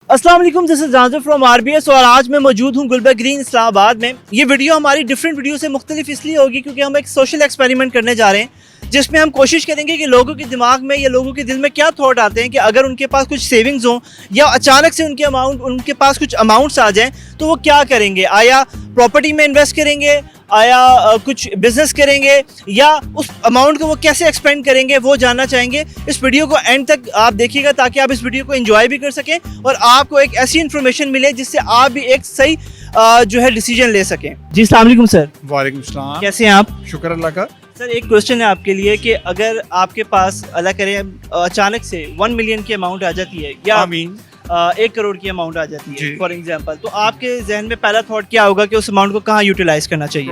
अस्सलाम वालेकुम, this is जाज़िब from RBS और आज मैं मौजूद हूँ गुलबर्ग ग्रीन इस्लामाबाद में। ये वीडियो हमारी डिफरेंट वीडियो से मुख्तलिफ इसलिए होगी क्योंकि हम एक सोशल एक्सपेरिमेंट करने जा रहे हैं जिसमें हम कोशिश करेंगे कि लोगों के दिमाग में या लोगों के दिल में क्या थॉट आते हैं कि अगर उनके पास कुछ सेविंग्स हों या अचानक से उनके पास कुछ अमाउंट्स आ जाएँ तो वो क्या करेंगे। आया प्रॉपर्टी में इन्वेस्ट करेंगे, आया कुछ बिजनेस करेंगे या उस अमाउंट को वो कैसे एक्सपेंड करेंगे, वो जानना चाहेंगे। इस वीडियो को एंड तक आप देखिएगा ताकि आप इस वीडियो को एंजॉय भी कर सकें और आपको एक ऐसी इन्फॉर्मेशन मिले जिससे आप भी एक सही जो है डिसीजन ले सकें। जी अस्सलाम वालेकुम सर। वालेकुम सलाम। कैसे हैं आप? शुक्र अल्लाह का। सर एक क्वेश्चन है आपके लिए कि अगर आपके पास अल्लाह करे अचानक से 1 मिलियन की अमाउंट आ जाती है या आमीन। 1 करोड़ की अमाउंट आ जाती है फॉर एग्जांपल, तो आपके जहन में पहला थॉट क्या होगा कि उस अमाउंट को कहाँ यूटिलाइज करना चाहिए?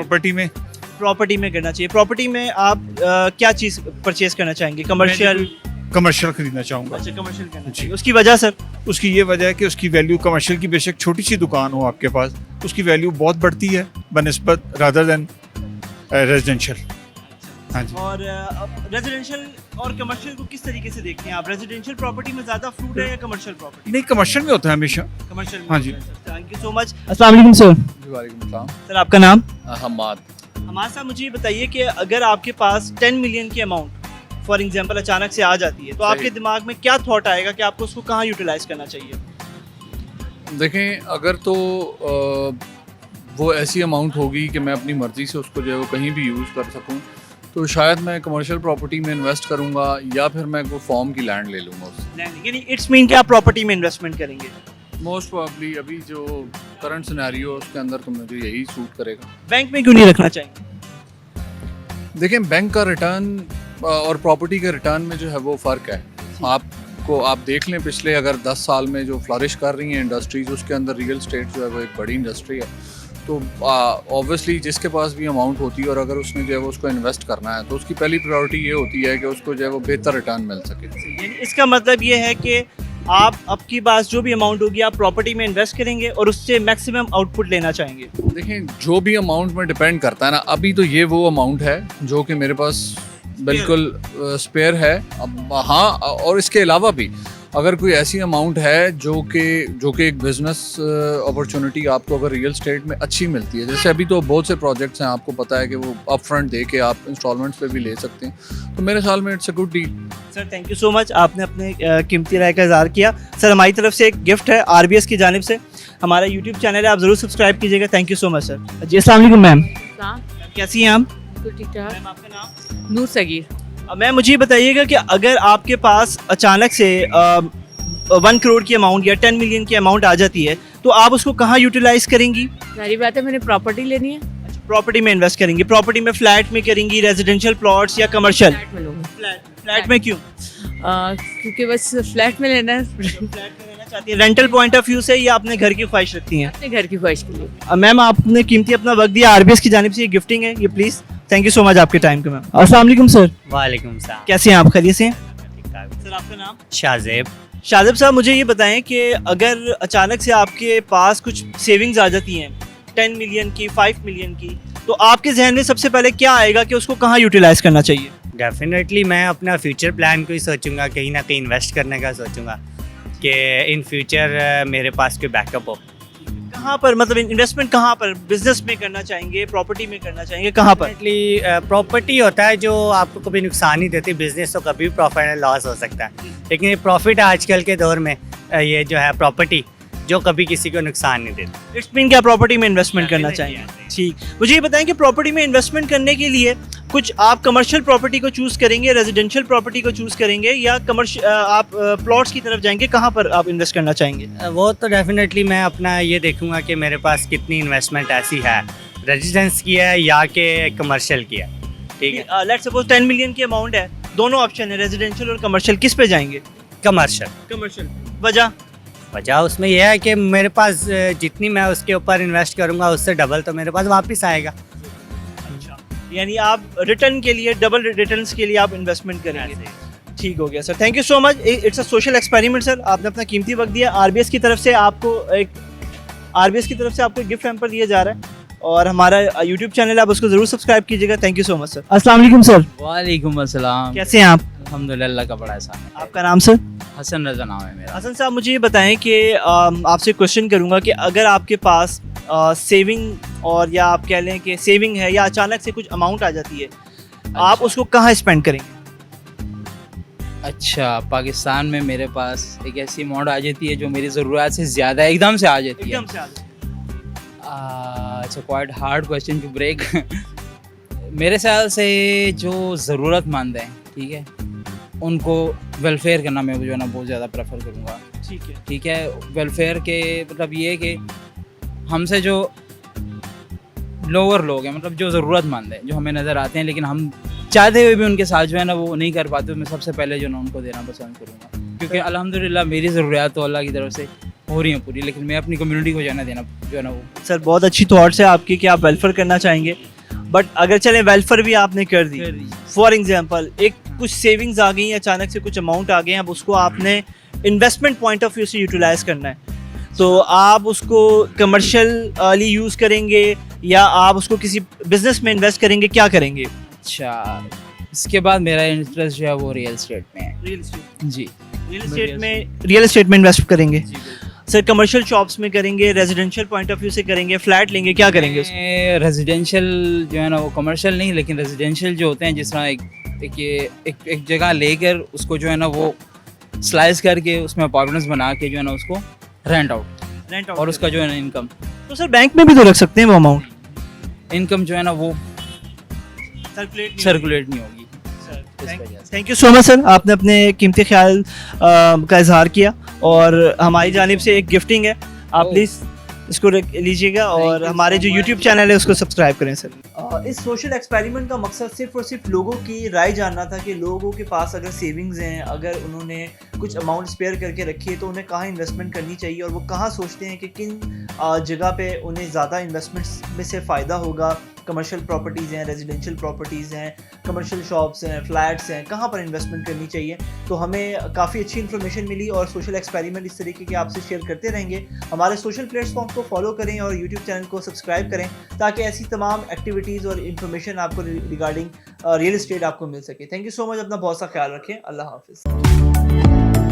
प्रॉपर्टी में करना चाहिए। प्रॉपर्टी में आप क्या चीज़ परचेज करना चाहेंगे? कमर्शियल खरीदना चाहूँगा। अच्छा, कमर्शियल करना चाहिए। उसकी वजह सर? उसकी ये वजह है कि उसकी वैल्यू कमर्शियल की बेशक छोटी सी दुकान हो आपके पास, उसकी वैल्यू बहुत बढ़ती है बनिस्बत रादर देन रेजिडेंशियल। हाँ जी। और रेजिडेंशियल और कमर्शियल को किस तरीके से देखते हैं आप? रेजिडेंशियल प्रॉपर्टी में ज़्यादा फ्रूट है या कमर्शियल प्रॉपर्टी? नहीं, कमर्शियल में होता है हमेशा। कमर्शियल में। हाँ जी। Thank you so much. अस्सलाम वालेकुम सर। वालेकुम सलाम। सर आपका नाम? हमाद। हमारे साहब मुझे ये बताइए कि अगर आपके पास 10 मिलियन की अमाउंट फॉर एग्जांपल अचानक से आ जाती है तो आपके दिमाग में क्या थॉट आएगा कि आपको उसको कहाँ यूटिलाइज करना चाहिए? देखें, अगर तो वो ऐसी अमाउंट होगी कि मैं अपनी मर्ज़ी से उसको जो है वो कहीं भी यूज़ कर सकूं, तो शायद मैं कमर्शियल प्रॉपर्टी में इन्वेस्ट करूंगा या फिर मैं कोई फॉर्म की लैंड ले लूँगा उससे। यानी इट्स मीन कि आप प्रॉपर्टी में इन्वेस्टमेंट करेंगे? मोस्ट प्रोबेबली अभी जो करंट सिनेरियो है उसके अंदर तो मुझे यही सूट करेगा। बैंक में क्यों नहीं रखना चाहेंगे? देखें, बैंक का रिटर्न और प्रॉपर्टी के रिटर्न में जो है वो फ़र्क है। आप देख लें पिछले अगर 10 साल में जो फ्लरिश कर रही हैं इंडस्ट्रीज, उसके अंदर रियल स्टेट जो है वो एक बड़ी इंडस्ट्री है। तो ऑब्वियसली जिसके पास भी अमाउंट होती है और अगर उसने जो है वो उसको इन्वेस्ट करना है तो उसकी पहली प्रायोरिटी ये होती है कि उसको जो है वो बेहतर रिटर्न मिल सके। यानी इसका मतलब ये है कि आप आपकी पास जो भी अमाउंट होगी आप प्रॉपर्टी में इन्वेस्ट करेंगे और उससे मैक्सिमम आउटपुट लेना चाहेंगे। देखें, जो भी अमाउंट में डिपेंड करता है ना, अभी तो ये वो अमाउंट है जो कि मेरे पास बिल्कुल स्पेयर है। अब हाँ, और इसके अलावा भी अगर कोई ऐसी अमाउंट है जो कि एक बिज़नेस अपॉर्चुनिटी आपको अगर रियल स्टेट में अच्छी मिलती है, जैसे अभी तो बहुत से प्रोजेक्ट्स हैं, आपको पता है कि वो अप फ्रंट दे के आप इंस्टॉलमेंट्स पे भी ले सकते हैं, तो मेरे ख्याल में it's a good deal. Sir thank you so much, आपने अपने कीमती राय का इज़हार किया। सर हमारी तरफ से एक गिफ्ट है आरबीएस की जानिब से, हमारा यूट्यूब चैनल है, आप ज़रूर सब्सक्राइब कीजिएगा। Thank you so much sir. जी अस्सलाम वालेकुम मैम। कैसी हैं आप? ठीक ठाक। मैम आपका नाम? नूर सगीर। मैम मुझे ये बताइएगा कि अगर आपके पास अचानक से 1 करोड़ की अमाउंट या 10 मिलियन की अमाउंट आ जाती है तो आप उसको कहाँ यूटिलाइज करेंगी? सारी बात है, मैंने प्रॉपर्टी लेनी है। अच्छा, प्रॉपर्टी में इन्वेस्ट करेंगी। प्रॉपर्टी में फ्लैट में करेंगी, रेजिडेंशियल प्लॉट्स या कमर्शियल? फ्लैट में लूँगी। फ्लैट में क्यों? क्योंकि बस फ्लैट में लेना है। फ्लैट में रहना चाहती है रेंटल पॉइंट ऑफ व्यू से या अपने घर की ख्वाहिश रखती हैं? अपने घर की ख्वाहिश के लिए। मैम आपने कीमती अपना वक्त दिया, आरबीएस की जानिब से ये गिफ्टिंग है, ये please. Thank you so much आपके टाइम को मैम। अस्सलाम वालेकुम सर। वालेकुम सलाम। कैसे हैं आप? खैरियत से हैं? सर आपका नाम? शाहजेब। शाहजेब साहब मुझे ये बताएं कि अगर अचानक से आपके पास कुछ सेविंग्स आ जाती हैं 10 मिलियन की, 5 मिलियन की, तो आपके जहन में सबसे पहले क्या आएगा कि उसको कहाँ यूटिलाइज करना चाहिए? डेफिनेटली मैं अपना फ्यूचर प्लान को ही सोचूंगा, कहीं ना कहीं इन्वेस्ट करने का सोचूंगा कि इन फ्यूचर मेरे पास कोई बैकअप हो। कहाँ पर, मतलब इन्वेस्टमेंट कहाँ पर? बिजनेस में करना चाहेंगे, प्रॉपर्टी में करना चाहेंगे, कहाँ पर? डेफिनेटली प्रॉपर्टी होता है जो आपको कभी नुकसान नहीं देती। बिजनेस तो कभी प्रॉफिट एंड लॉस हो सकता है, लेकिन ये प्रॉफिट आजकल के दौर में ये जो है प्रॉपर्टी जो कभी किसी को नुकसान नहीं देती। इट्स मीन क्या प्रॉपर्टी में इन्वेस्टमेंट करना चाहेंगे? ठीक, मुझे ये बताएं कि प्रॉपर्टी में इन्वेस्टमेंट करने के लिए कुछ आप कमर्शियल प्रॉपर्टी को चूज़ करेंगे, रेजिडेंशियल प्रॉपर्टी को चूज़ करेंगे या कमर्शियल आप प्लॉट्स की तरफ जाएंगे? कहाँ पर आप इन्वेस्ट करना चाहेंगे? वो तो डेफिनेटली मैं अपना ये देखूंगा कि मेरे पास कितनी इन्वेस्टमेंट ऐसी है, रेजिडेंस की है या कि कमर्शियल की है। ठीक है, लेट्स सपोज 10 मिलियन की अमाउंट है, दोनों ऑप्शन है रेजिडेंशियल और कमर्शियल, किस पे जाएंगे? कमर्शियल। कमर्शियल। वजह उसमें यह है कि मेरे पास जितनी मैं उसके ऊपर इन्वेस्ट करूंगा उससे डबल तो मेरे पास वापस आएगा। अच्छा, यानी आप रिटर्न के लिए, डबल रिटर्न्स के लिए आप इन्वेस्टमेंट करेंगे। ठीक हो गया sir, thank you so much. It's a social experiment sir, आपने अपना कीमती वक्त दिया। आरबीएस की तरफ से आपको एक गिफ्ट हैम्पर दिया जा रहा है और हमारा यूट्यूब चैनल है, आप उसको जरूर सब्सक्राइब कीजिएगा। Thank you so much sir. अस्सलाम वालेकुम सर। वालेकुम अस्सलाम। कैसे हैं आप? अल्हम्दुलिल्लाह का बड़ा एहसान। आपका नाम सर? हसन रजा नाम है मेरा। हसन साहब मुझे ये बताएं कि आपसे क्वेश्चन करूंगा कि अगर आपके पास सेविंग और या आप कह लें कि सेविंग है या अचानक से कुछ अमाउंट आ जाती है, आप उसको कहाँ स्पेंड करेंगे? अच्छा, पाकिस्तान में मेरे पास एक ऐसी अमाउंट आ जाती है जो मेरी ज़रूरत से ज़्यादा एकदम से आ जाती है। एकदम से आ जाए। अच्छा, quite hard question to break. मेरे ख्याल से जो ज़रूरतमंद हैं, ठीक है, उनको वेलफेयर करना मैं जो है ना बहुत ज़्यादा प्रेफर करूँगा। ठीक है। ठीक है, वेलफेयर के मतलब ये है कि हमसे जो लोअर लोग हैं, मतलब जो ज़रूरतमंद हैं, जो हमें नज़र आते हैं लेकिन हम चाहते हुए भी उनके साथ जो है ना वो नहीं कर पाते, तो मैं सबसे पहले जो है ना उनको देना पसंद करूँगा। क्योंकि अल्हम्दुलिल्लाह मेरी ज़रूरियात तो अल्लाह की तरफ से हो रही हैं पूरी, लेकिन मैं अपनी कम्युनिटी को जो है ना देना जो है ना वो। सर बहुत अच्छी थॉट्स है आपकी कि आप वेलफेयर करना चाहेंगे, बट अगर चलें वेलफेयर भी आपने कर दी, फॉर एग्जांपल एक कुछ सेविंग्स आ गई, अचानक से कुछ अमाउंट आ गए, अब उसको आपने इन्वेस्टमेंट पॉइंट ऑफ व्यू से यूटिलाइज करना है, तो आप उसको कमर्शियली यूज़ करेंगे या आप उसको किसी बिजनेस में इन्वेस्ट करेंगे, क्या करेंगे? अच्छा, इसके बाद मेरा इंटरेस्ट जो है वो रियल एस्टेट में है। Real estate. जी, रियल एस्टेट में इन्वेस्ट करेंगे सर? कमर्शियल शॉप्स में करेंगे, रेजिडेंशियल पॉइंट ऑफ व्यू से करेंगे, फ्लैट लेंगे, क्या करेंगे उसको? रेजिडेंशियल जो है ना वो कमर्शियल नहीं, लेकिन रेजिडेंशियल जो होते हैं, जिस तरह एक जगह लेकर उसको जो है ना वो स्लाइस करके उसमें अपार्टमेंट्स बना के जो है ना उसको रेंट आउट, और उसका जो है ना इनकम तो सर बैंक में भी तो रख सकते हैं वो अमाउंट, जो है ना वो सर्कुलेट नहीं होगी। Thank you so much sir, आपने अपने कीमती ख्याल का इजहार किया और हमारी जानिब से एक गिफ्टिंग है, आप प्लीज़ इसको लीजिएगा और हमारे जो YouTube चैनल है उसको सब्सक्राइब करें सर। इस सोशल एक्सपेरिमेंट का मकसद सिर्फ और सिर्फ लोगों की राय जानना था कि लोगों के पास अगर सेविंग्स हैं, अगर उन्होंने कुछ अमाउंट स्पेयर करके रखी है तो उन्हें कहाँ इन्वेस्टमेंट करनी चाहिए और वो कहाँ सोचते हैं कि किन जगह पे उन्हें ज़्यादा इन्वेस्टमेंट्स में से फ़ायदा होगा। कमर्शियल प्रॉपर्टीज़ हैं, रेजिडेंशियल प्रॉपर्टीज़ हैं, कमर्शियल शॉप्स हैं, फ्लैट्स हैं, कहाँ पर इन्वेस्टमेंट करनी चाहिए। तो हमें काफ़ी अच्छी इन्फॉर्मेशन मिली और सोशल एक्सपेरिमेंट इस तरीके के आपसे शेयर करते रहेंगे। हमारे सोशल प्लेटफॉर्म को फॉलो करें और यूट्यूब चैनल को सब्सक्राइब करें ताकि ऐसी तमाम एक्टिविटीज़ और इन्फॉर्मेशन आपको रिगार्डिंग रियल एस्टेट आपको मिल सके। थैंक यू सो मच, अपना बहुत सा ख्याल रखें। अल्लाह हाफिज़।